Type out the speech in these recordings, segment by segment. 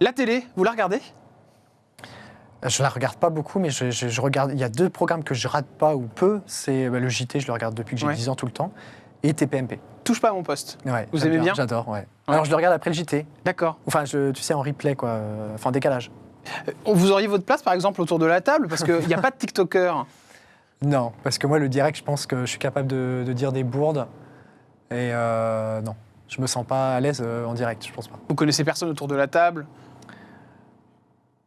La télé, vous la regardez? Je la regarde pas beaucoup, mais je regarde. Il y a 2 programmes que je rate pas ou peu. C'est le JT, je le regarde depuis que j'ai 10 ans tout le temps, et TPMP. Touche pas à mon poste. Ouais, vous aimez bien? J'adore, ouais. Alors je le regarde après le JT. D'accord. Enfin, tu sais, en replay, quoi. Enfin, en décalage. Vous auriez votre place, par exemple, autour de la table? Parce qu'il n'y a pas de TikTokers. Non, parce que moi, le direct, je pense que je suis capable de dire des bourdes. Et non, je me sens pas à l'aise en direct, je pense pas. Vous connaissez personne autour de la table?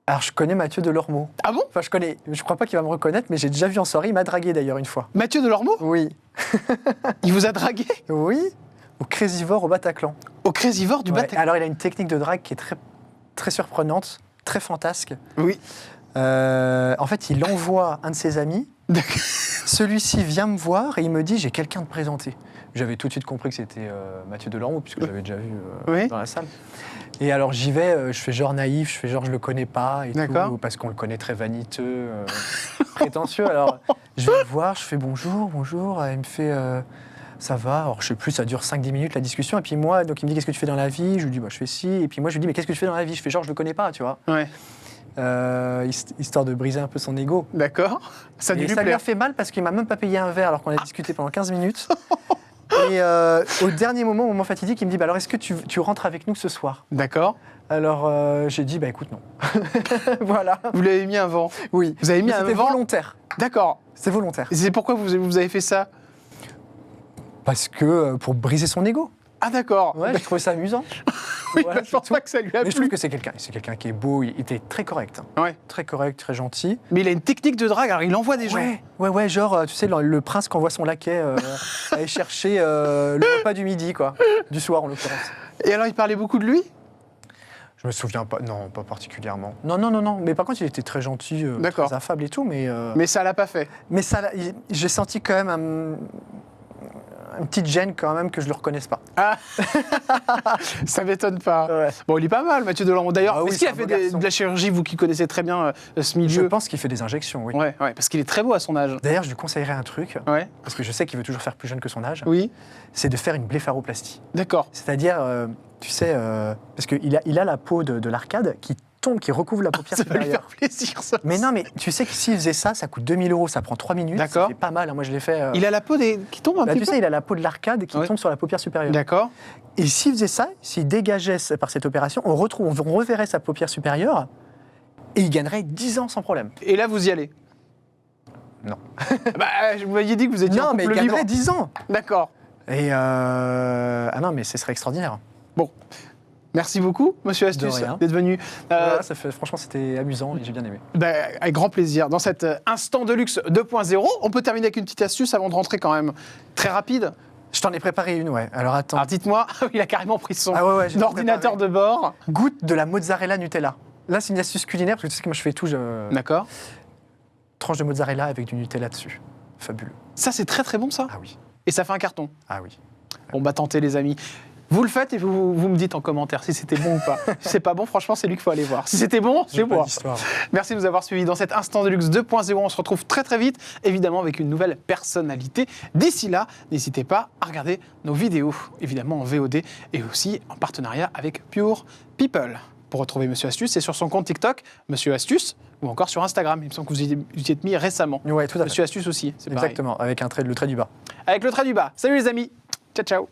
Alors, je connais Mathieu Delormeau. Ah bon? Enfin, je crois pas qu'il va me reconnaître, mais j'ai déjà vu en soirée, il m'a dragué d'ailleurs une fois. Mathieu Delormeau? Oui. Il vous a dragué? Oui, au Crazyvore au Bataclan. Au Crazyvore du Bataclan? Alors, il a une technique de drague qui est très, très surprenante, très fantasque. Oui. En fait, il envoie un de ses amis. Celui-ci vient me voir et il me dit « j'ai quelqu'un de présenter ». J'avais tout de suite compris que c'était Mathieu Delormeau, puisque j'avais déjà vu dans la salle. Et alors j'y vais, je fais genre naïf, je fais genre je le connais pas et tout, parce qu'on le connaît très vaniteux, prétentieux. Alors je vais le voir, je fais bonjour, et il me fait ça va. Alors je sais plus, ça dure 5-10 minutes la discussion. Et puis moi, donc il me dit qu'est-ce que tu fais dans la vie? Je lui dis bah je fais ci. Et puis moi je lui dis mais qu'est-ce que tu fais dans la vie? Je fais genre je le connais pas, tu vois. Ouais. Histoire de briser un peu son ego. D'accord. Ça lui a fait mal parce qu'il m'a même pas payé un verre alors qu'on a discuté pendant 15 minutes. Et au dernier moment, au moment fatidique, il me dit bah alors est-ce que tu rentres avec nous ce soir? D'accord. Alors j'ai dit bah écoute non. Voilà. Vous l'avez mis un vent? Oui. Vous avez mis un vent? C'était volontaire. D'accord. C'est volontaire. Et c'est pourquoi vous avez fait ça? Parce que pour briser son ego. Ah d'accord. Ouais, je trouvais ça amusant. Oui, voilà, je pense pas que ça lui a plu. Mais je trouve que c'est quelqu'un qui est beau, il était très correct. Ouais. Très correct, très gentil. Mais il a une technique de drague, alors il envoie des gens. Ouais, genre, tu sais, le prince qui envoie son laquais aller chercher le repas du midi, quoi. Du soir, en l'occurrence. Et alors, il parlait beaucoup de lui? Je me souviens pas, non, pas particulièrement. Non. Mais par contre, il était très gentil, très affable et tout, mais... Mais ça l'a pas fait? Mais ça, j'ai senti quand même une petite gêne quand même que je le reconnaisse pas. Ah. Ça m'étonne pas. Ouais. Bon, il est pas mal, Mathieu Delormeau. D'ailleurs, est-ce qu'il a fait de la chirurgie, vous qui connaissez très bien ce milieu? Je pense qu'il fait des injections, oui. Ouais, parce qu'il est très beau à son âge. D'ailleurs, je lui conseillerais un truc, parce que je sais qu'il veut toujours faire plus jeune que son âge. Oui. C'est de faire une blépharoplastie. D'accord. C'est-à-dire, tu sais, parce qu'il a la peau de l'arcade qui tombe, qui recouvre la paupière supérieure. Ça va lui faire plaisir, ça. Mais non, mais tu sais que s'il faisait ça, ça coûte 2000 €, ça prend 3 minutes. D'accord. Ça fait pas mal, hein. Moi je l'ai fait. Il a la peau qui tombe un petit peu. Tu sais, il a la peau de l'arcade qui tombe sur la paupière supérieure. D'accord. Et s'il faisait ça, s'il dégageait par cette opération, on reverrait sa paupière supérieure et il gagnerait 10 ans sans problème. Et là, vous y allez? Non. Je vous m'aviez dit que vous étiez non, mais il gagnerait 10 ans. D'accord. Et ah non, mais ce serait extraordinaire. Bon. Merci beaucoup, Monsieur Astuce, d'être venu. Voilà, franchement, c'était amusant et j'ai bien aimé. Avec grand plaisir. Dans cet instant de luxe 2.0, on peut terminer avec une petite astuce avant de rentrer quand même. Très rapide. Je t'en ai préparé une, ouais. Alors attends. Alors dites-moi, il a carrément pris son ordinateur de bord. Goûte de la mozzarella Nutella. Là, c'est une astuce culinaire, parce que tu sais que moi je fais tout. D'accord. Tranche de mozzarella avec du Nutella dessus. Fabuleux. Ça, c'est très très bon, ça? Ah oui. Et ça fait un carton? Ah oui. Bon, bah tentez, les amis. Vous le faites et vous me dites en commentaire si c'était bon ou pas. Si c'est pas bon, franchement, c'est lui qu'il faut aller voir. Si c'était bon, c'est moi. Merci de nous avoir suivis dans cet instant de luxe 2.0. On se retrouve très très vite, évidemment avec une nouvelle personnalité. D'ici là, n'hésitez pas à regarder nos vidéos, évidemment en VOD et aussi en partenariat avec Pure People. Pour retrouver Monsieur Astuce, c'est sur son compte TikTok, Monsieur Astuce, ou encore sur Instagram. Il me semble que vous y êtes mis récemment. Oui, tout à fait. Monsieur Astuce aussi, c'est pareil. Exactement, avec le trait du bas. Avec le trait du bas. Salut les amis. Ciao, ciao.